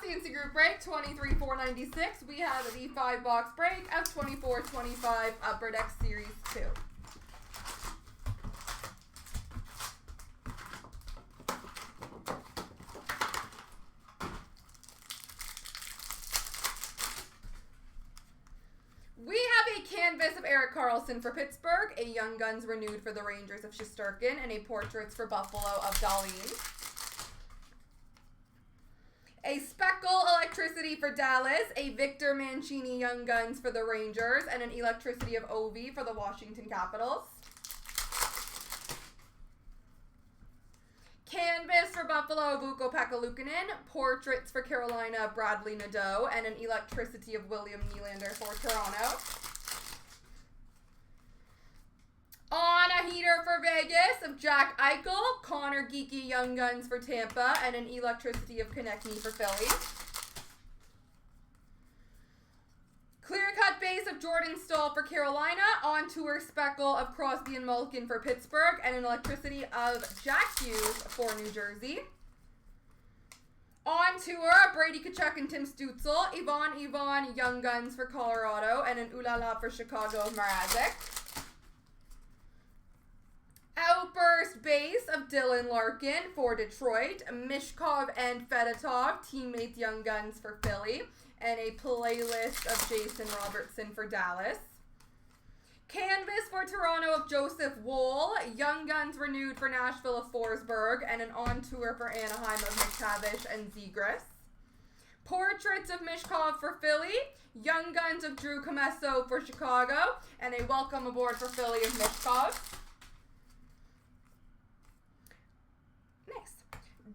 CNC Group break, 23,496. We have the 5-box break of 2425 Upper Deck Series 2. We have a canvas of Erik Karlsson for Pittsburgh, a Young Guns renewed for the Rangers of Shesterkin, and a Portraits for Buffalo of Dahlin. A Speckle Electricity for Dallas, a Victor Mancini Young Guns for the Rangers, and an Electricity of Ovi for the Washington Capitals. Canvas for Buffalo, Vuko-Pekka Luukkonen, Portraits for Carolina, Bradley Nadeau, and an Electricity of William Nylander for Toronto. On a heater for Vegas of Jack Eichel, Connor Geeky Young Guns for Tampa, and an Electricity of Konechny for Philly. Clear cut base of Jordan Staal for Carolina, on tour speckle of Crosby and Malkin for Pittsburgh, and an Electricity of Jack Hughes for New Jersey. On tour, Brady Tkachuk and Tim Stützle, Ivan Young Guns for Colorado, and an Ulala for Chicago of Mrazek. Outburst base of Dylan Larkin for Detroit, Mishkov and Fedotov, teammates Young Guns for Philly, and a playlist of Jason Robertson for Dallas. Canvas for Toronto of Joseph Woll, Young Guns renewed for Nashville of Forsberg, and an on-tour for Anaheim of McTavish and Zegras. Portraits of Mishkov for Philly, Young Guns of Drew Commesso for Chicago, and a welcome aboard for Philly of Mishkov.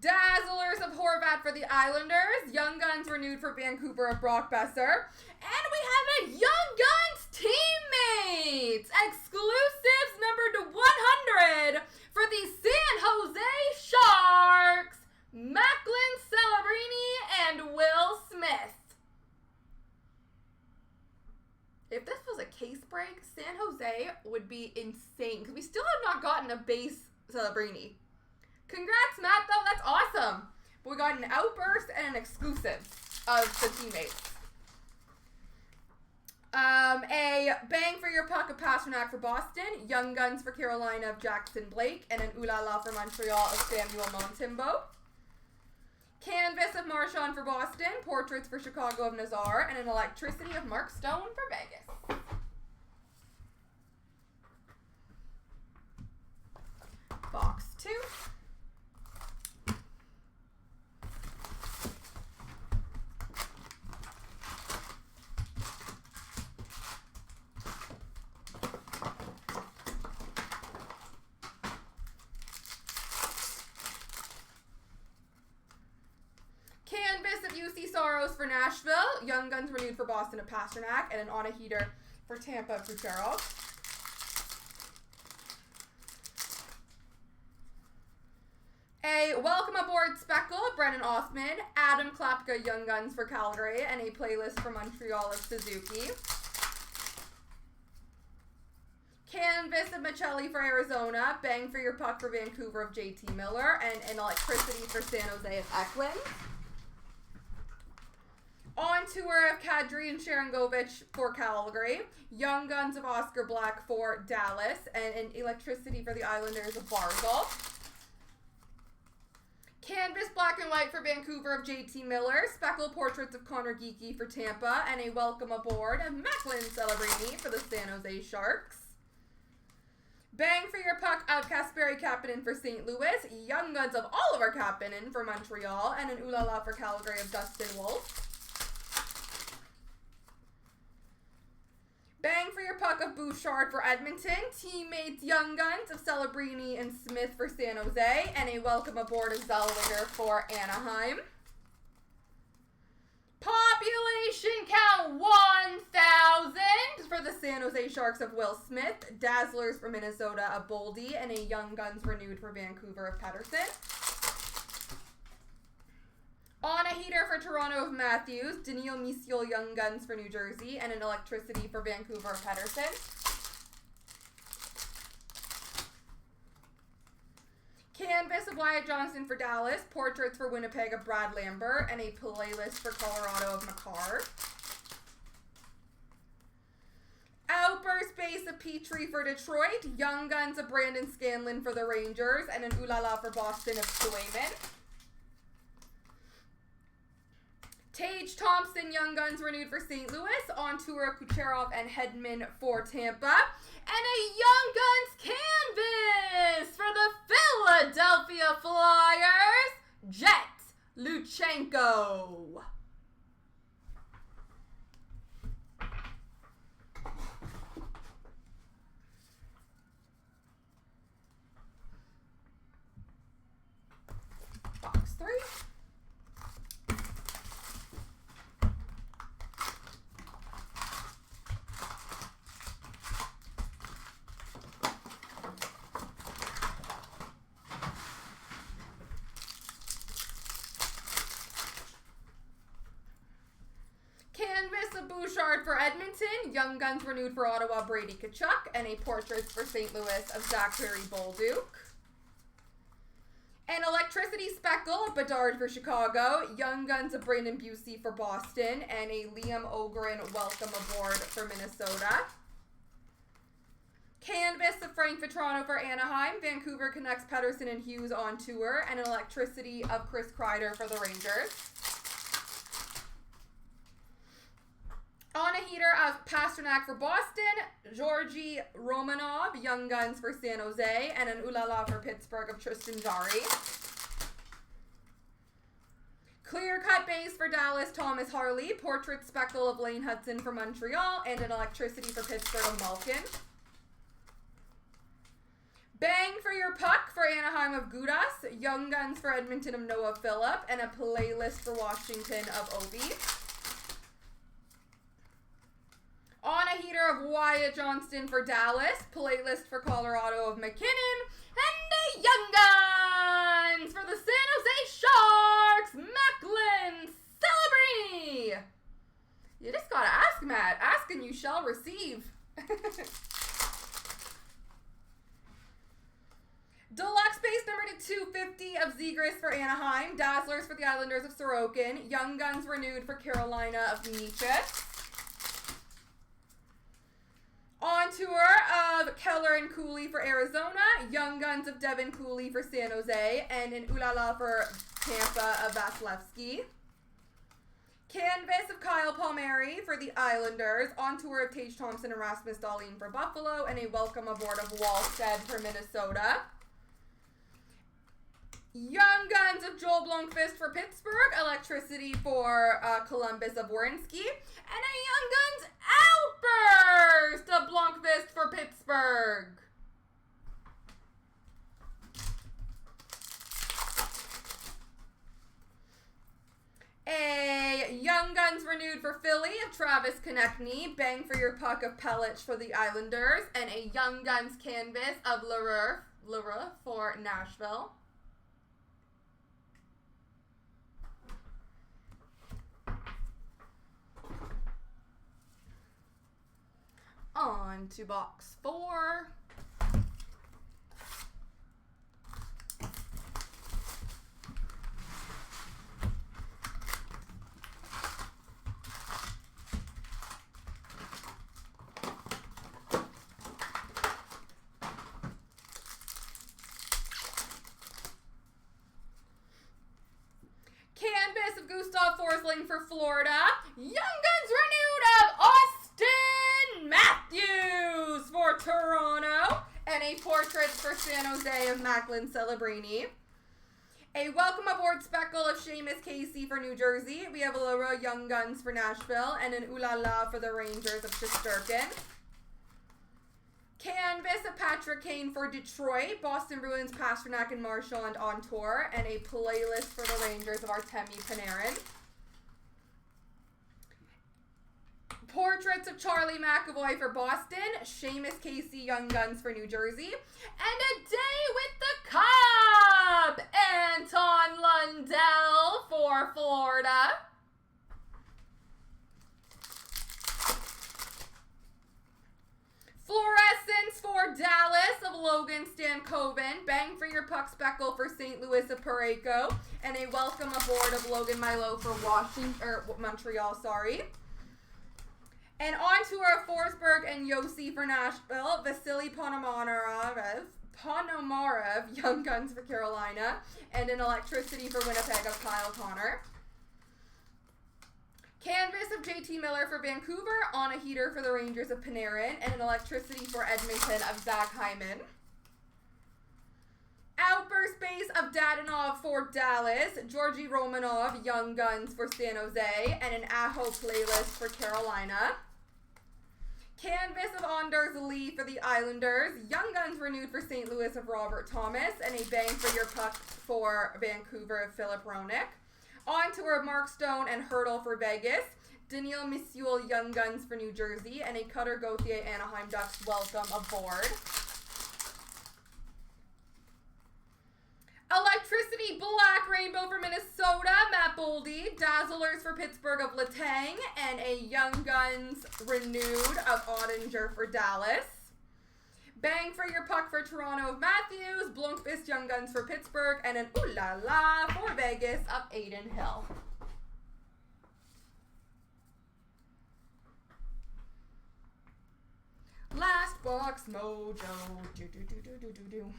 Dazzlers of Horvat for the Islanders, Young Guns renewed for Vancouver of Brock Besser, and we have a Young Guns teammates exclusives numbered to 100 for the San Jose Sharks, Macklin Celebrini and Will Smith. If this was a case break, San Jose would be insane because we still have not gotten a base Celebrini. Congrats, Matt, though. That's awesome. But we got an outburst and an exclusive of the teammates. A bang for your puck of Pasternak for Boston, Young Guns for Carolina of Jackson Blake, and an Ulala for Montreal of Samuel Montembeault. Canvas of Marchand for Boston, Portraits for Chicago of Nazar, and an Electricity of Mark Stone for Vegas. Box 2. Canvas of UC Soros for Nashville, Young Guns renewed for Boston of Pasternak, and an on a heater for Tampa of Kucherov. A welcome aboard speckle of Brennan Othman, Adam Klapka Young Guns for Calgary, and a playlist for Montreal of Suzuki. Canvas of Michelli for Arizona, bang for your puck for Vancouver of JT Miller, and an Electricity for San Jose of Eklund. On tour of Kadri and Sharangovich for Calgary, Young Guns of Oscar Black for Dallas, and an Electricity for the Islanders of Barzal. Canvas black and white for Vancouver of JT Miller, speckle portraits of Connor Geeky for Tampa, and a welcome aboard of Macklin Celebrini for the San Jose Sharks. Bang for your puck of Kasperi Kapanen for St. Louis, Young Guns of Oliver Kapanen for Montreal, and an Ulala for Calgary of Dustin Wolf. Bang for your puck of Bouchard for Edmonton, teammates Young Guns of Celebrini and Smith for San Jose, and a welcome aboard of Zellweger for Anaheim. Population count 1,000 for the San Jose Sharks of Will Smith, Dazzlers for Minnesota of Boldy, and a Young Guns renewed for Vancouver of Pettersson. On a heater for Toronto of Matthews, Daniil Misiol Young Guns for New Jersey, and an Electricity for Vancouver of Pettersson. Canvas of Wyatt Johnston for Dallas, portraits for Winnipeg of Brad Lambert, and a playlist for Colorado of McCarr. Outburst base of Petrie for Detroit, Young Guns of Brandon Scanlon for the Rangers, and an Ooh La La for Boston of Swayman. Tage Thompson, Young Guns renewed for St. Louis, on tour of Kucherov and Hedman for Tampa, and a Young Guns canvas for the Philadelphia Flyers, Jet Luchenko. Box 3. Canvas of Bouchard for Edmonton, Young Guns renewed for Ottawa, Brady Tkachuk, and a portrait for St. Louis of Zachary Bolduc. An Electricity Speckle of Bedard for Chicago, Young Guns of Brandon Busey for Boston, and a Liam Ogren Welcome Aboard for Minnesota. Canvas of Frank Vetrano for Anaheim, Vancouver Canucks Pettersson and Hughes on tour, and an Electricity of Chris Kreider for the Rangers. On a heater of Pasternak for Boston, Georgi Romanov, Young Guns for San Jose, and an Ooh La La for Pittsburgh of Tristan Jarry. Clear cut base for Dallas, Thomas Harley, portrait speckle of Lane Hudson for Montreal, and an Electricity for Pittsburgh of Malkin. Bang for your puck for Anaheim of Gudas, Young Guns for Edmonton of Noah Phillip, and a playlist for Washington of Obi. On a heater of Wyatt Johnston for Dallas, playlist for Colorado of McKinnon, and a Young Guns for the San Jose Sharks, Macklin Celebrini. You just gotta ask, Matt. Ask and you shall receive. Deluxe base number to 250 of Zegras for Anaheim, Dazzlers for the Islanders of Sorokin, Young Guns renewed for Carolina of Nietzsche. On tour of Keller and Cooley for Arizona, Young Guns of Devin Cooley for San Jose, and an Ooh La La for Tampa of Vasilevsky. Canvas of Kyle Palmieri for the Islanders, on tour of Tage Thompson and Rasmus Dahlin for Buffalo, and a Welcome Aboard of Wallstead for Minnesota. Young Guns of Joel Blomqvist for Pittsburgh, Electricity for Columbus of Werenski, and a Young Guns outburst of Blomqvist for Pittsburgh. A Young Guns renewed for Philly of Travis Konechny, Bang for your puck of Pellich for the Islanders, and a Young Guns canvas of Leroux for Nashville. On to box 4. Canvas of Gustav Forsling for Florida. Young Guns renewed of Austin Matthews for Toronto. And a portrait for San Jose of Macklin Celebrini. A Welcome Aboard speckle of Seamus Casey for New Jersey. We have a Leroux Young Guns for Nashville. And an Ooh La La for the Rangers of Shesterkin. Canvas of Patrick Kane for Detroit, Boston Bruins, Pasternak and Marchand on tour, and a playlist for the Rangers of Artemi Panarin. Portraits of Charlie McAvoy for Boston, Seamus Casey Young Guns for New Jersey, and a day with the Cup, Anton Lundell for Florida. Fluorescence for Dallas of Logan Stankoven. Bang for your puck speckle for St. Louis of Parayko. And a welcome aboard of Logan Milo for Montreal, sorry. And on to our Forsberg and Yossi for Nashville. Vasily Ponomarev, Young Guns for Carolina. And an electricity for Winnipeg of Kyle Connor. Canvas of JT Miller for Vancouver, on a heater for the Rangers of Panarin, and an electricity for Edmonton of Zach Hyman. Outburst base of Dadonov for Dallas, Georgi Romanov, Young Guns for San Jose, and an Aho playlist for Carolina. Canvas of Anders Lee for the Islanders, Young Guns renewed for St. Louis of Robert Thomas, and a bang for your puck for Vancouver of Philip Roenick. On to our Mark Stone and Hurdle for Vegas. Daniil Misiul, Young Guns for New Jersey. And a Cutter Gauthier, Anaheim Ducks, welcome aboard. Electricity Black Rainbow for Minnesota, Matt Boldy. Dazzlers for Pittsburgh of Letang. And a Young Guns renewed of Ottinger for Dallas. Bang for your puck for Toronto of Matthews, Blomqvist Young Guns for Pittsburgh, and an ooh la la for Vegas of Aiden Hill. Last box mojo. Do.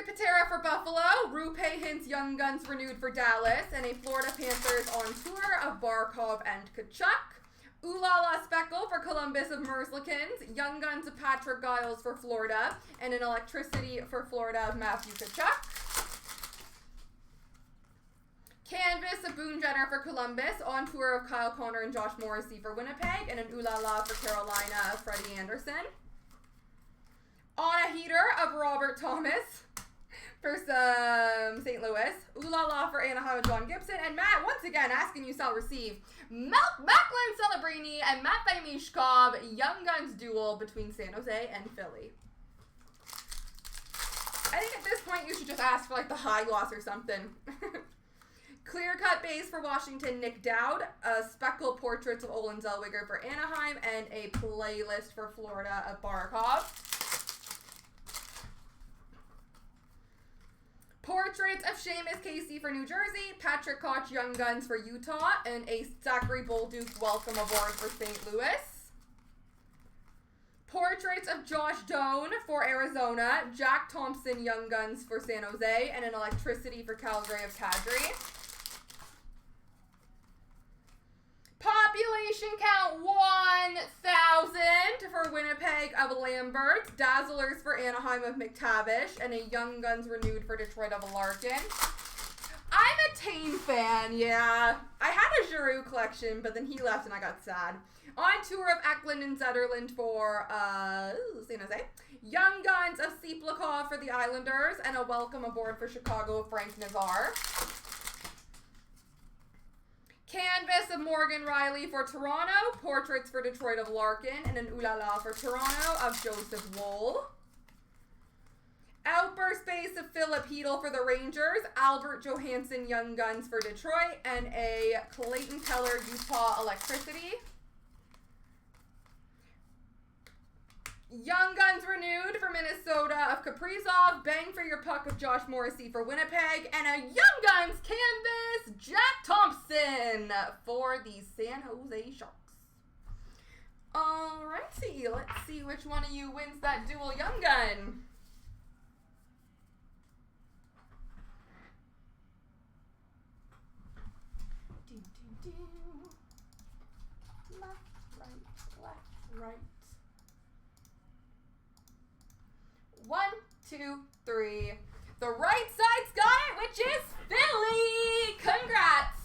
Patera for Buffalo, Rupe Hintz Young Guns renewed for Dallas, and a Florida Panthers on tour of Barkov and Kachuk. Ulala Speckle for Columbus of Merzlikins, Young Guns of Patrick Giles for Florida, and an electricity for Florida of Matthew Kachuk. Canvas of Boone Jenner for Columbus, on tour of Kyle Connor and Josh Morrissey for Winnipeg, and an Ulala for Carolina of Freddie Anderson. On a heater of Robert Thomas for some St. Louis. Ooh la la for Anaheim and John Gibson. And Matt, once again, asking you shall receive Macklin Celebrini and Matvei Mishkov, Young Guns duel between San Jose and Philly. I think at this point you should just ask for like the high gloss or something. Clear cut base for Washington, Nick Dowd. Speckle portraits of Olin Zellweger for Anaheim. And a playlist for Florida of Barkov. Portraits of Seamus Casey for New Jersey, Patrick Koch Young Guns for Utah, and a Zachary Bolduc welcome aboard for St. Louis. Portraits of Josh Doan for Arizona, Jack Thompson Young Guns for San Jose, and an electricity for Calgary of Kadri. Population count 1,000 for Winnipeg of Lambert. Dazzlers for Anaheim of McTavish. And a Young Guns renewed for Detroit of Larkin. I'm a Tane fan, yeah. I had a Giroux collection, but then he left and I got sad. On tour of Eklund and Zetterlund for San Jose. Young Guns of Siplakov for the Islanders. And a welcome aboard for Chicago of Frank Nazar. Canvas of Morgan Riley for Toronto, portraits for Detroit of Larkin, and an ooh la la for Toronto of Joseph Woll. Outburst base of Philip Hedel for the Rangers, Albert Johansson Young Guns for Detroit, and a Clayton Keller Utah Electricity. Young Guns renewed for Minnesota of Kaprizov, bang for your puck of Josh Morrissey for Winnipeg, and a Young Guns canvas, Jack Thompson for the San Jose Sharks. Alrighty, let's see which one of you wins that dual Young Gun. Left, right. 1, 2, 3. The right side's got it, which is Philly! Congrats!